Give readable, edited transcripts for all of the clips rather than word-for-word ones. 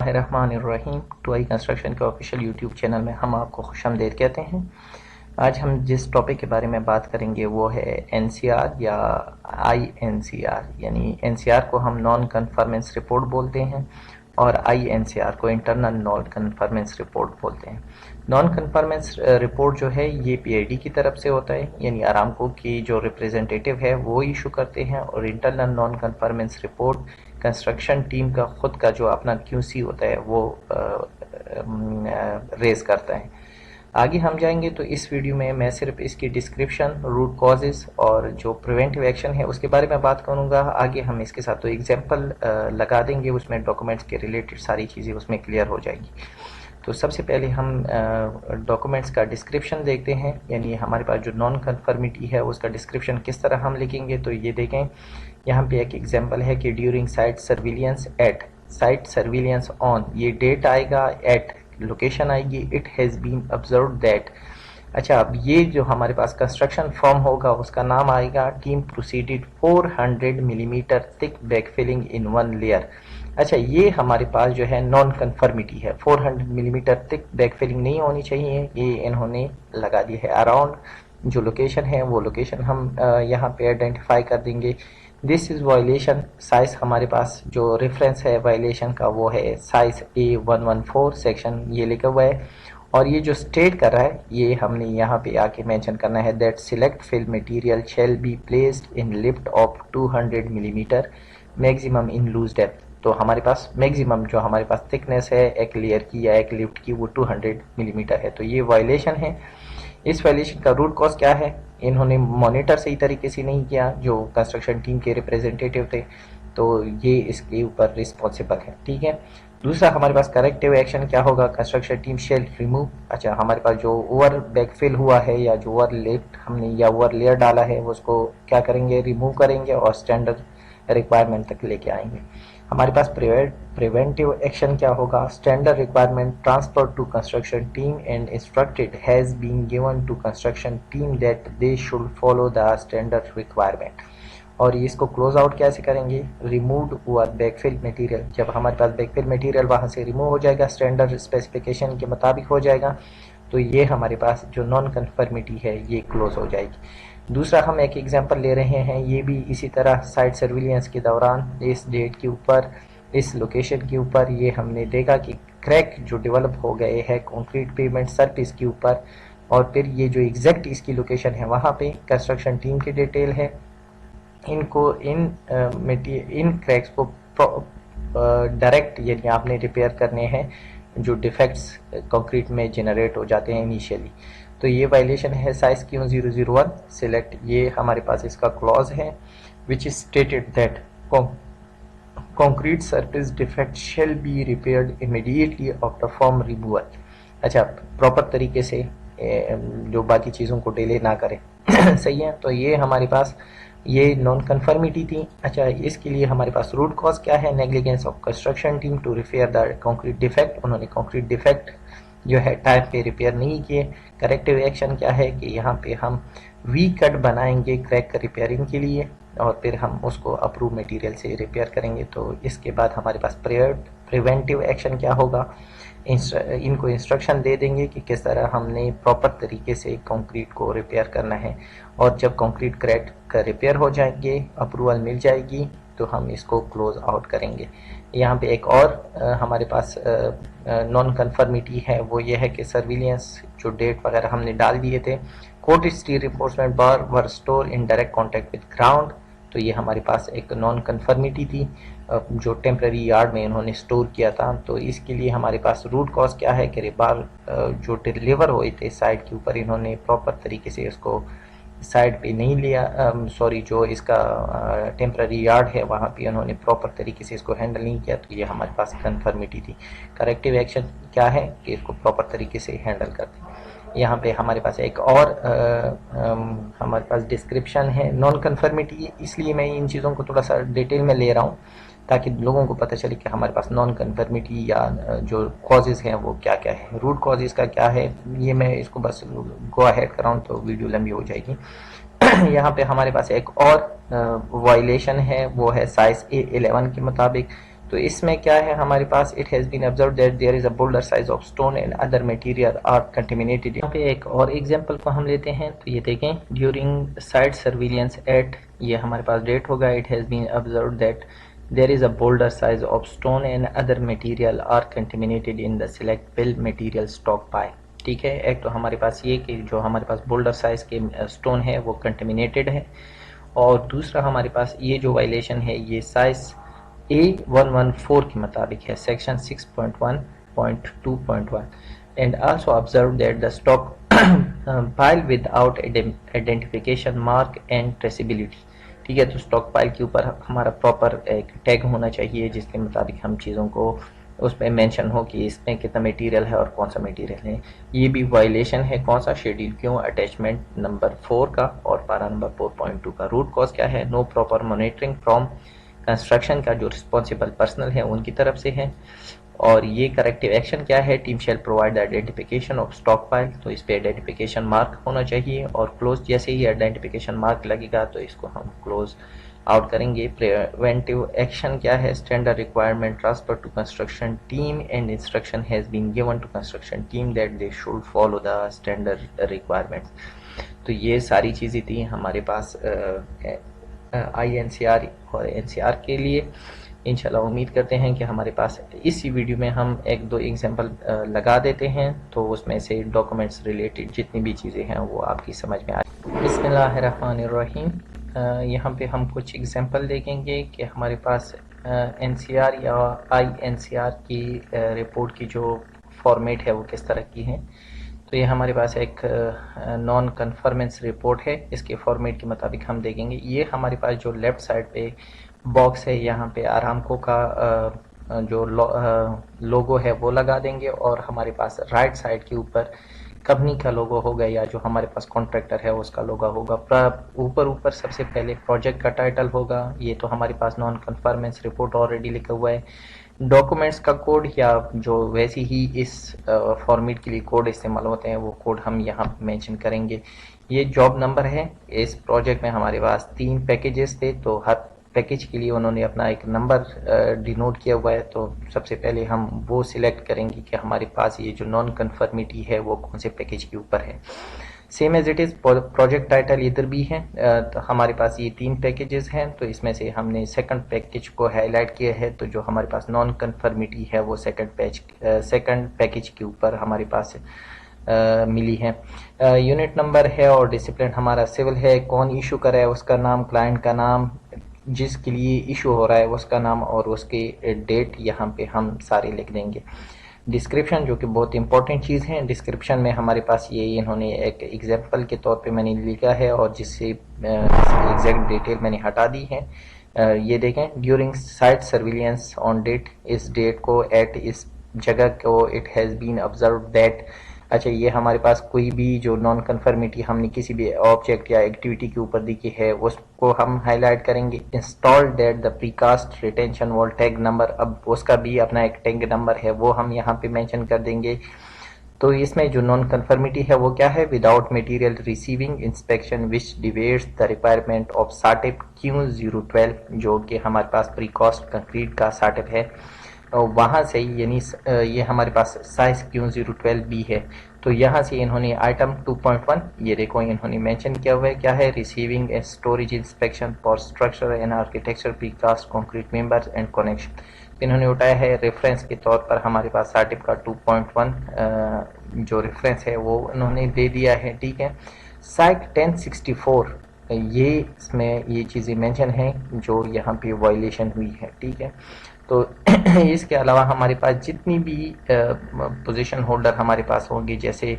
الرحمن الرحیم. To I construction کے آفیشیل یوٹیوب چینل میں ہم آپ کو خوش آمدید کہتے ہیں. آج ہم جس ٹاپک کے بارے میں بات کریں گے وہ ہے این سی آر یا آئی این سی آر. یعنی این سی آر کو ہم نان کنفرمنس رپورٹ بولتے ہیں اور آئی این سی آر کو انٹرنل نان کنفرمنس رپورٹ بولتے ہیں. نان کنفرمنس رپورٹ جو ہے یہ پی آئی ڈی کی طرف سے ہوتا ہے، یعنی آرامکو کی جو ریپریزنٹیٹیو ہے وہ ایشو کرتے ہیں، اور internal naan conformance report construction team کا خود کا جو اپنا کیو سی ہوتا ہے وہ ریز کرتا ہے. آگے ہم جائیں گے تو اس ویڈیو میں میں صرف اس کی ڈسکرپشن، روٹ کازز اور جو پریونٹیو ایکشن ہے اس کے بارے میں بات کروں گا. آگے ہم اس کے ساتھ تو ایگزامپل لگا دیں گے، اس میں ڈاکومنٹس کے ریلیٹڈ ساری چیزیں اس میں کلیئر ہو جائیں گی. تو سب سے پہلے ہم ڈاکومنٹس کا ڈسکرپشن دیکھتے ہیں، یعنی ہمارے پاس جو نان کنفرمیٹی ہے اس کا ڈسکرپشن کس طرح ہم لکھیں گے. تو یہ دیکھیں یہاں پہ ایک ایگزامپل ہے کہ during site surveillance at site surveillance on, یہ ڈیٹ آئے گا، ایٹ لوکیشن آئے گی، it has been observed that. اچھا، اب یہ جو ہمارے پاس کنسٹرکشن فارم ہوگا اس کا نام آئے گا ٹیم پروسیڈڈ 400 ملی میٹر تھک back filling in one layer. اچھا، یہ ہمارے پاس جو ہے نان کنفرمیٹی ہے، 400 ملی میٹر تھک بیک فلنگ نہیں ہونی چاہیے، یہ انہوں نے لگا دی ہے. اراؤنڈ جو لوکیشن ہے وہ لوکیشن ہم یہاں پہ آئیڈینٹیفائی کر دیں گے. دس از وائلیشن. سائز ہمارے پاس جو ریفرنس ہے وائلیشن کا وہ ہے سائز A114 سیکشن، یہ لکھا ہوا ہے. اور یہ جو اسٹیٹ کر رہا ہے یہ ہم نے یہاں پہ آ کے مینشن کرنا ہے that select fill material shall be placed in lift of 200 millimetre maximum in loose depth. تو ہمارے پاس میگزیمم جو ہمارے پاس تھکنیس ہے ایک لیئر کی یا ایک لفٹ کی وہ 200 ملی میٹر ہے. تو یہ وائلیشن ہے. اس وائلیشن کا روٹ کاز کیا ہے؟ انہوں نے مانیٹر صحیح طریقے سے نہیں کیا، جو کنسٹرکشن ٹیم کے ریپریزنٹیٹیو تھے، تو یہ اس کے اوپر رسپانسبل ہے. ٹھیک ہے. دوسرا ہمارے پاس کریکٹیو ایکشن کیا ہوگا؟ Construction team shell remove. اچھا، ہمارے پاس جو اوور بیک فل ہوا ہے یا جو اوور لفٹ ہم نے یا اوور لیئر ڈالا ہے اس کو کیا کریں گے؟ ریموو کریں گے اور اسٹینڈرڈ ریکوائرمنٹ تک لے کے آئیں گے. ہمارے پاس پریونٹیو ایکشن کیا ہوگا؟ Standard requirement transfer to construction team and instructed has been given to construction team that they should follow the standard requirement. اور اس کو کلوز آؤٹ کیسے کریں گے؟ Removed over backfill material. جب ہمارے پاس بیک فل مٹیریل وہاں سے ریموو ہو جائے گا، اسٹینڈرڈ اسپیسیفیکیشن کے مطابق ہو جائے گا، تو یہ ہمارے پاس جو نان کنفرمیٹی ہے یہ کلوز ہو جائے گی. دوسرا ہم ایک ایگزامپل لے رہے ہیں، یہ بھی اسی طرح سائٹ سرویلینس کے دوران اس ڈیٹ کے اوپر اس لوکیشن کے اوپر یہ ہم نے دیکھا کہ کریک جو ڈیولپ ہو گئے ہے کنکریٹ پیمنٹ سرفیس کے اوپر، اور پھر یہ جو ایگزیکٹ اس کی لوکیشن ہے وہاں پہ کنسٹرکشن ٹیم کی ڈیٹیل ہے. ان کریکس کو ڈائریکٹ یعنی آپ نے ریپیئر کرنے ہیں جو ڈیفیکٹس کنکریٹ میں جنریٹ ہو جاتے ہیں انیشیلی. تو یہ وائلیشن ہے سائز کیوں 001 سلیکٹ. یہ ہمارے پاس اس کا کلوز ہے which is stated that concrete surface defect shall be repaired immediately after form removal. اچھا، پراپر طریقے سے جو باقی چیزوں کو ڈیلے نہ کرے. صحیح ہے. تو یہ ہمارے پاس یہ نان کنفرمیٹی تھی. اچھا، اس کے لیے ہمارے پاس روٹ کاز کیا ہے؟ Negligence of construction team to repair the concrete defect. انہوں نے کنکریٹ ڈیفیکٹ جو ہے ٹائم پہ ریپیئر نہیں کیے. کریکٹیو ایکشن کیا ہے کہ یہاں پہ ہم وی کٹ بنائیں گے کریک ریپیئرنگ کے لیے، اور پھر ہم اس کو اپروو مٹیریل سے ریپیئر کریں گے. تو اس کے بعد ہمارے پاس پریونٹیو ایکشن کیا ہوگا؟ ان کو انسٹرکشن دے دیں گے کہ کس طرح ہم نے پراپر طریقے سے کنکریٹ کو ریپیئر کرنا ہے، اور جب کنکریٹ کریک کا ریپیئر ہو جائیں گے، اپروول مل جائے گی، تو ہم اس کو کلوز آؤٹ کریں گے. یہاں پہ ایک اور ہمارے پاس نان کنفرمیٹی ہے، وہ یہ ہے کہ سرویلینس جو ڈیٹ وغیرہ ہم نے ڈال دیے تھے، coated steel reinforcement bar or store in direct contact with ground. تو یہ ہمارے پاس ایک نان کنفرمیٹی تھی جو ٹیمپرری یارڈ میں انہوں نے اسٹور کیا تھا. تو اس کے لیے ہمارے پاس روٹ کاز کیا ہے کہ ریبار جو ڈیلیور ہوئے تھے سائٹ کے اوپر، انہوں نے پراپر طریقے سے اس کو سائٹ پہ نہیں لیا. جو اس کا ٹیمپرری یارڈ ہے وہاں پہ انہوں نے پراپر طریقے سے اس کو ہینڈل نہیں کیا. تو یہ ہمارے پاس کنفرمیٹی تھی. کریکٹیو ایکشن کیا ہے کہ اس کو پراپر طریقے سے ہینڈل کرتے. یہاں پہ ہمارے پاس ایک اور ہمارے پاس ڈسکرپشن ہے نان کنفرمیٹی. اس لیے میں ان چیزوں کو تھوڑا سا ڈیٹیل میں لے رہا ہوں تاکہ لوگوں کو پتہ چلے کہ ہمارے پاس نان کنفرمیٹی یا جو کازز ہیں وہ کیا کیا ہے. روٹ کازز کا کیا ہے یہ میں اس کو بس گو اہیڈ کر رہا ہوں تو ویڈیو لمبی ہو جائے گی. یہاں پہ ہمارے پاس ایک اور وائلیشن ہے، وہ ہے سائز A11 کے مطابق. تو اس میں کیا ہے ہمارے پاس it has been observed that there is a boulder size of stone and other material are contaminated. یہاں پہ ایک اور ایگزامپل کو ہم لیتے ہیں تو یہ دیکھیں during site surveillance at یہ ہمارے پاس ڈیٹ ہوگا it has been observed that there is a boulder size of stone and other material are contaminated in the select bill material stockpile. ٹھیک ہے ایک تو ہمارے پاس یہ کہ جو ہمارے پاس بولڈر سائز کے سٹون ہے وہ کنٹامینیٹڈ ہے اور دوسرا ہمارے پاس یہ جو وائلیشن ہے یہ سائز A114 کے مطابق ہے section 6.1.2.1 and also observed that the stock pile without identification mark and traceability. ٹھیک ہے تو سٹاک پائل کے اوپر ہمارا پراپر ایک ٹیگ ہونا چاہیے جس کے مطابق ہم چیزوں کو اس میں مینشن ہو کہ اس میں کتنا میٹیریل ہے اور کون سا میٹیریل ہے. یہ بھی وائلیشن ہے کون سا شیڈول کیوں اٹیچمنٹ نمبر 4 کا اور پارا نمبر 4.2 کا. روٹ کاز کیا ہے نو پراپر مانیٹرنگ فرام کنسٹرکشن کا جو رسپانسبل پرسنل ہے ان کی طرف سے ہے. اور یہ کریکٹیو ایکشن کیا ہے team shall provide the identification of stock file تو اس پہ آئیڈینٹیفیکیشن مارک ہونا چاہیے اور کلوز جیسے ہی آئیڈینٹیفیکیشن مارک لگے گا تو اس کو ہم کلوز آؤٹ کریں گے. پریونٹیو ایکشن کیا ہے standard requirement transfer to construction team and instruction has been given to construction team that they should follow the standard requirements. تو یہ ساری چیزیں تھیں ہمارے پاس INCR اور NCR کے لیے. انشاءاللہ امید کرتے ہیں کہ ہمارے پاس اسی ویڈیو میں ہم ایک دو ایگزامپل لگا دیتے ہیں تو اس میں سے ڈاکومنٹس ریلیٹڈ جتنی بھی چیزیں ہیں وہ آپ کی سمجھ میں آئے. بسم اللہ الرحمن الرحیم. یہاں پہ ہم کچھ ایگزامپل دیکھیں گے کہ ہمارے پاس NCR یا INCR کی رپورٹ کی جو فارمیٹ ہے وہ کس طرح کی ہے. تو یہ ہمارے پاس ایک نان کنفرمنس رپورٹ ہے اس کے فارمیٹ کے مطابق ہم دیکھیں گے. یہ ہمارے پاس جو لیفٹ سائڈ پہ باکس ہے یہاں پہ آرامکو کا جو لوگو ہے وہ لگا دیں گے اور ہمارے پاس رائٹ سائڈ کے اوپر کمپنی کا لوگو ہوگا یا جو ہمارے پاس کانٹریکٹر ہے اس کا لوگو ہوگا. اوپر سب سے پہلے پروجیکٹ کا ٹائٹل ہوگا. یہ تو ہمارے پاس نان کنفرمنس رپورٹ آلریڈی لکھا ہوا ہے. ڈاکومنٹس کا کوڈ یا جو ویسی ہی اس فارمیٹ کے لیے کوڈ استعمال ہوتے ہیں وہ کوڈ ہم یہاں مینشن کریں گے. یہ جاب نمبر ہے. اس پروجیکٹ میں ہمارے پاس 3 پیکیجز تھے تو ہر پیکیج کے لیے انہوں نے اپنا ایک نمبر ڈینوٹ کیا ہوا ہے. تو سب سے پہلے ہم وہ سلیکٹ کریں گے کہ ہمارے پاس یہ جو نان کنفرمیٹی ہے وہ کون سے پیکیج کے اوپر ہے. Same as it is project title ادھر بھی ہے. تو ہمارے پاس یہ 3 پیکیجز ہیں تو اس میں سے ہم نے سیکنڈ پیکیج کو ہائی لائٹ کیا ہے تو جو ہمارے پاس نان کنفرمیٹی ہے وہ سیکنڈ پیکیج کے اوپر ہمارے پاس ملی ہے. یونٹ نمبر ہے اور ڈسپلن ہمارا سول ہے. کون ایشو کرا ہے اس کا نام, کلائنٹ کا نام, جس کے لیے ایشو ہو رہا ہے اس کا نام اور اس کی ڈیٹ یہاں پہ ہم سارے لکھ دیں گے. ڈسکرپشن جو کہ بہت امپورٹنٹ چیز ہے. ڈسکرپشن میں ہمارے پاس یہ انہوں نے ایک ایگزامپل کے طور پہ میں نے لکھا ہے اور جس سے ایگزیکٹ ڈیٹیل میں نے ہٹا دی ہے. یہ دیکھیں during site surveillance on debt us date کو ایٹ اس جگہ کو it has been observed that. اچھا یہ ہمارے پاس کوئی بھی جو نان کنفرمیٹی ہم نے کسی بھی آبجیکٹ یا ایکٹیویٹی کے اوپر دیکھی ہے اس کو ہم ہائی لائٹ کریں گے. Install that the precast retention wall tag number, اب اس کا بھی اپنا ایک ٹیگ نمبر ہے وہ ہم یہاں پہ مینشن کر دیں گے. تو اس میں جو نان کنفرمیٹی ہے وہ کیا ہے without material receiving inspection which deviates the requirement of SATIP Q012 جو کہ ہمارے پاس پری کاسٹ کنکریٹ کا ساٹپ ہے وہاں سے یعنی یہ ہمارے پاس سائز Q012 بھی ہے. تو یہاں سے انہوں نے آئٹم 2.1 یہ دیکھو انہوں نے مینشن کیا ہوا ہے کیا ہے receiving a storage inspection for structure and architecture precast concrete members and connection. انہوں نے اٹھایا ہے ریفرنس کے طور پر ہمارے پاس ساٹپ کا 2.1 جو ریفرنس ہے وہ انہوں نے دے دیا ہے. ٹھیک ہے. سائٹ 1064 یہ اس میں یہ چیزیں مینشن ہیں جو یہاں پہ وائلیشن ہوئی ہے. ٹھیک ہے. تو اس کے علاوہ ہمارے پاس جتنی بھی پوزیشن ہولڈر ہمارے پاس ہوں گے جیسے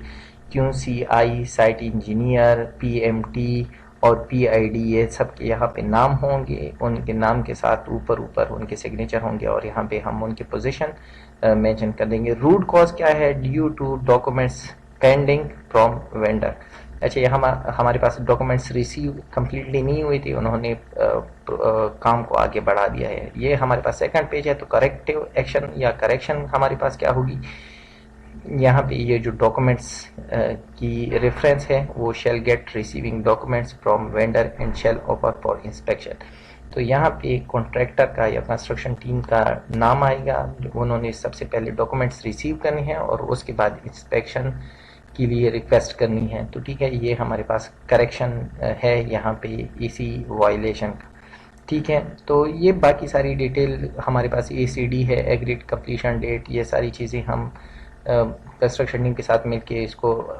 QCI سائٹ انجینئر PMT اور PID یہ سب کے یہاں پہ نام ہوں گے. ان کے نام کے ساتھ اوپر ان کے سگنیچر ہوں گے اور یہاں پہ ہم ان کی پوزیشن مینشن کر دیں گے. روٹ کاز کیا ہے due to documents pending from vendor. اچھا یہ ہمارے پاس ڈاکومنٹس ریسیو کمپلیٹلی نہیں ہوئی تھی انہوں نے کام کو آگے بڑھا دیا ہے. یہ ہمارے پاس سیکنڈ پیج ہے. تو کریکٹیو ایکشن یا کریکشن ہمارے پاس کیا ہوگی یہاں پہ یہ جو ڈاکومنٹس کی ریفرنس ہے وہ shall get receiving documents from vendor and shall offer for inspection. تو یہاں پہ کانٹریکٹر کا یا کنسٹرکشن ٹیم کا نام آئے گا، انہوں نے سب سے پہلے ڈاکومنٹس ریسیو کرنے ہیں اور اس کے بعد انسپیکشن کے لیے ریکویسٹ کرنی ہے. تو ٹھیک ہے، یہ ہمارے پاس کریکشن ہے یہاں پہ اسی وائلیشن کا. ٹھیک ہے، تو یہ باقی ساری ڈیٹیل ہمارے پاس ACD ہے، ایگریڈ کمپلیشن ڈیٹ، یہ ساری چیزیں ہم کنسٹرکشن ٹیم کے ساتھ مل کے اس کو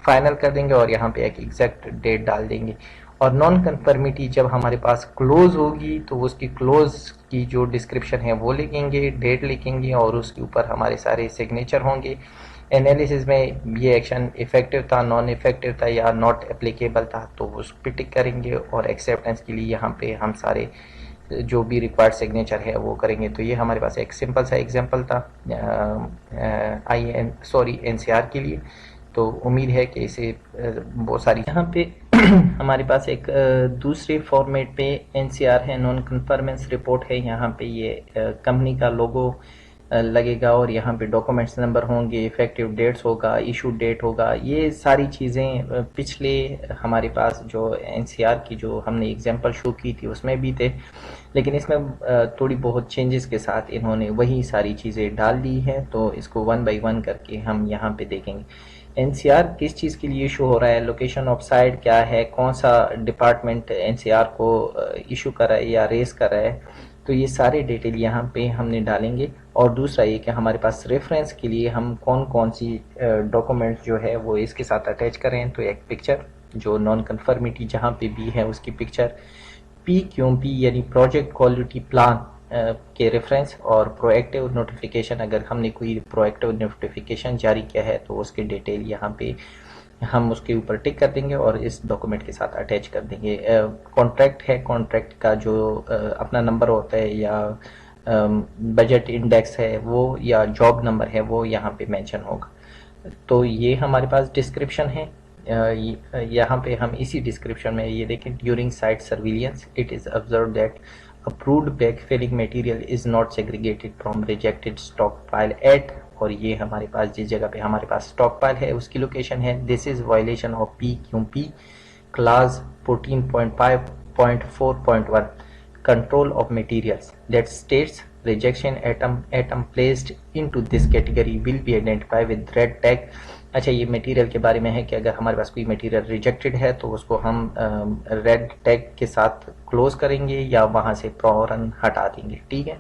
فائنل کر دیں گے اور یہاں پہ ایک ایگزیکٹ ڈیٹ ڈال دیں گے. اور نان کنفرمیٹی جب ہمارے پاس کلوز ہوگی تو اس کی کلوز کی جو ڈسکرپشن ہے وہ لکھیں گے، ڈیٹ لکھیں گے اور اس کے اوپر ہمارے سارے سگنیچر ہوں گے. انالیسز میں یہ ایکشن افیکٹو تھا، نان افیکٹو تھا یا ناٹ اپلیکیبل تھا تو اس پہ ٹک کریں گے، اور ایکسیپٹنس کے لیے یہاں پہ ہم سارے جو بھی ریکوائرڈ سگنیچر ہے وہ کریں گے. تو یہ ہمارے پاس ایک سمپل سا ایگزامپل تھا NCR کے لیے. تو امید ہے کہ اسے بہت ساری یہاں پہ ہمارے پاس ایک دوسرے فارمیٹ پہ NCR ہے، نان کنفرمنس رپورٹ ہے. یہاں پہ یہ کمپنی کا لوگو لگے گا اور یہاں پہ ڈاکومنٹس نمبر ہوں گے، افیکٹو ڈیٹس ہوگا، ایشو ڈیٹ ہوگا. یہ ساری چیزیں پچھلے ہمارے پاس جو NCR کی جو ہم نے ایگزامپل شو کی تھی اس میں بھی تھے، لیکن اس میں تھوڑی بہت چینجز کے ساتھ انہوں نے وہی ساری چیزیں ڈال دی ہیں. تو اس کو 1 بائی 1 کر کے ہم یہاں پہ دیکھیں گے. NCR کس چیز کے لیے ایشو ہو رہا ہے، لوکیشن آف سائٹ کیا ہے، کون سا ڈپارٹمنٹ NCR کو ایشو کر رہا ہے یا ریز کر رہا ہے. تو یہ سارے ڈیٹیل یہاں پہ ہم نے ڈالیں گے. اور دوسرا یہ کہ ہمارے پاس ریفرنس کے لیے ہم کون سی ڈاکومنٹ جو ہے وہ اس کے ساتھ اٹیچ کریں. تو ایک پکچر جو نان کنفرمیٹی جہاں پہ بھی ہے اس کی پکچر، PQP یعنی پروجیکٹ کوالٹی پلان کے ریفرنس، اور پرویکٹیو نوٹیفیکیشن اگر ہم نے کوئی پرویکٹیو نوٹیفیکیشن جاری کیا ہے تو اس کے ڈیٹیل یہاں پہ ہم اس کے اوپر ٹک کر دیں گے اور اس ڈاکومنٹ کے ساتھ اٹیچ کر دیں گے. کانٹریکٹ ہے، کانٹریکٹ کا جو اپنا نمبر ہوتا ہے یا بجٹ انڈیکس ہے وہ یا جاب نمبر ہے وہ یہاں پہ مینشن ہوگا. تو یہ ہمارے پاس ڈسکرپشن ہے. یہاں پہ ہم اسی ڈسکرپشن میں یہ دیکھیں، during site surveillance it is observed that approved backfilling material is not segregated from rejected stockpile at، اور یہ ہمارے پاس جس جگہ پہ ہمارے پاس اسٹاک پائل ہے اس کی لوکیشن ہے. دس از violation of PQP clause 14.5.4.1 control of materials that states rejection atom placed into this category will be identified with red tag. اچھا، یہ میٹیریل کے بارے میں ہے کہ اگر ہمارے پاس کوئی میٹیریل ریجیکٹڈ ہے تو اس کو ہم ریڈ ٹیگ کے ساتھ کلوز کریں گے یا وہاں سے فوراً ہٹا دیں گے. ٹھیک ہے،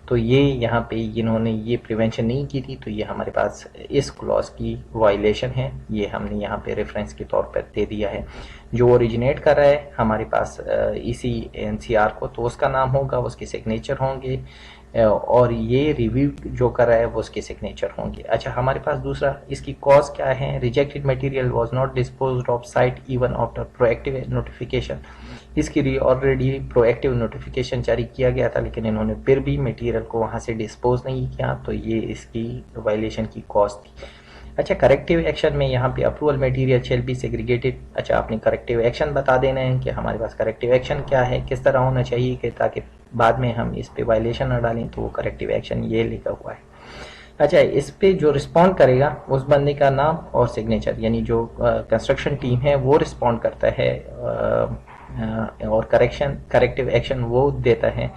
تو یہ یہاں پہ انہوں نے یہ پریونشن نہیں کی تھی تو یہ ہمارے پاس اس کلاس کی وائلیشن ہے. یہ ہم نے یہاں پہ ریفرنس کے طور پر دے دیا ہے. جو اوریجنیٹ کر رہا ہے ہمارے پاس اسی NCR کو تو اس کا نام ہوگا، اس کے سگنیچر ہوں گے، اور یہ ریویو جو کر رہا ہے وہ اس کے سگنیچر ہوں گے. اچھا، ہمارے پاس دوسرا اس کی کاز کیا ہے، rejected material was not disposed off site even after proactive notification. اس کے لیے آلریڈی پرویکٹیو نوٹیفیکیشن جاری کیا گیا تھا لیکن انہوں نے پھر بھی مٹیریل کو وہاں سے ڈسپوز نہیں کیا، تو یہ اس کی وائلیشن کی کاز تھی. اچھا، کریکٹیو ایکشن میں یہاں پہ approval material shall be segregated. اچھا، آپ نے کریکٹیو ایکشن بتا دینا ہے کہ ہمارے پاس کریکٹیو ایکشن کیا ہے، کس طرح ہونا چاہیے کہ تاکہ بعد میں ہم اس پہ وائلیشن نہ ڈالیں. تو وہ کریکٹیو ایکشن یہ لکھا ہوا ہے. اچھا، اس پہ جو رسپونڈ کرے گا اس بندے کا نام اور سگنیچر، یعنی جو کنسٹرکشن ٹیم ہے وہ رسپونڈ کرتا ہے اور کریکٹیو ایکشن وہ دیتا ہے.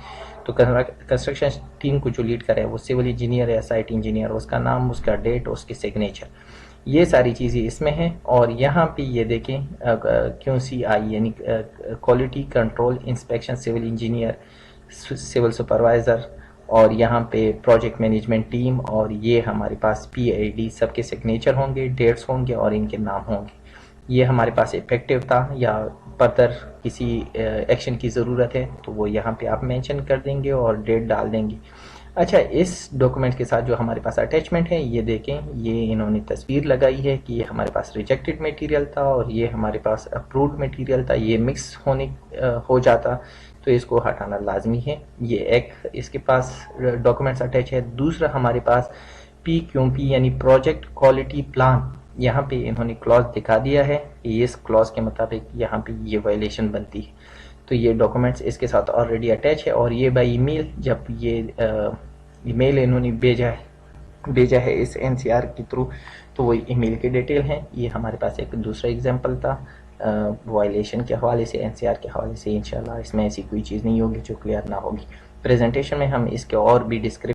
تو کنسٹرکشن ٹیم کو جو لیڈ کرے وہ سول انجینئر یا سائٹ انجینئر، اس کا نام، اس کا ڈیٹ، اس کے سگنیچر، یہ ساری چیزیں اس میں ہیں. اور یہاں پہ یہ دیکھیں QCI یعنی quality control inspection civil engineer, civil supervisor, اور یہاں پہ پروجیکٹ مینجمنٹ ٹیم، اور یہ ہمارے پاس PID، سب کے سگنیچر ہوں گے، ڈیٹس ہوں گے اور ان کے نام ہوں گے. یہ ہمارے پاس افیکٹو تھا یا فردر کسی ایکشن کی ضرورت ہے تو وہ یہاں پہ آپ مینشن کر دیں گے اور ڈیٹ ڈال دیں گے. اچھا، اس ڈاکومنٹ کے ساتھ جو ہمارے پاس اٹیچمنٹ ہے یہ دیکھیں، یہ انہوں نے تصویر لگائی ہے کہ یہ ہمارے پاس ریجیکٹڈ میٹیریل تھا اور یہ ہمارے پاس اپرووڈ میٹیریل تھا. یہ مکس ہو جاتا تو اس کو ہٹانا لازمی ہے. یہ ایک اس کے پاس ڈاکومنٹس اٹیچ ہے. دوسرا ہمارے پاس PQP یعنی پروجیکٹ کوالٹی پلان. یہاں پہ انہوں نے کلاس دکھا دیا ہے کہ اس کلاس کے مطابق یہاں پہ یہ وائلیشن بنتی ہے. تو یہ ڈاکومنٹس اس کے ساتھ آلریڈی اٹیچ ہے، اور یہ بائی ای میل، جب یہ ای میل انہوں نے بھیجا ہے اس NCR کے تھرو تو وہ ای میل کی ڈیٹیل ہیں. یہ ہمارے پاس ایک دوسرا ایگزامپل تھا وائلیشن کے حوالے سے NCR کے حوالے سے انشاءاللہ اس میں ایسی کوئی چیز نہیں ہوگی جو کلیئر نہ ہوگی. پریزنٹیشن میں ہم اس کے اور بھی ڈسکرپشن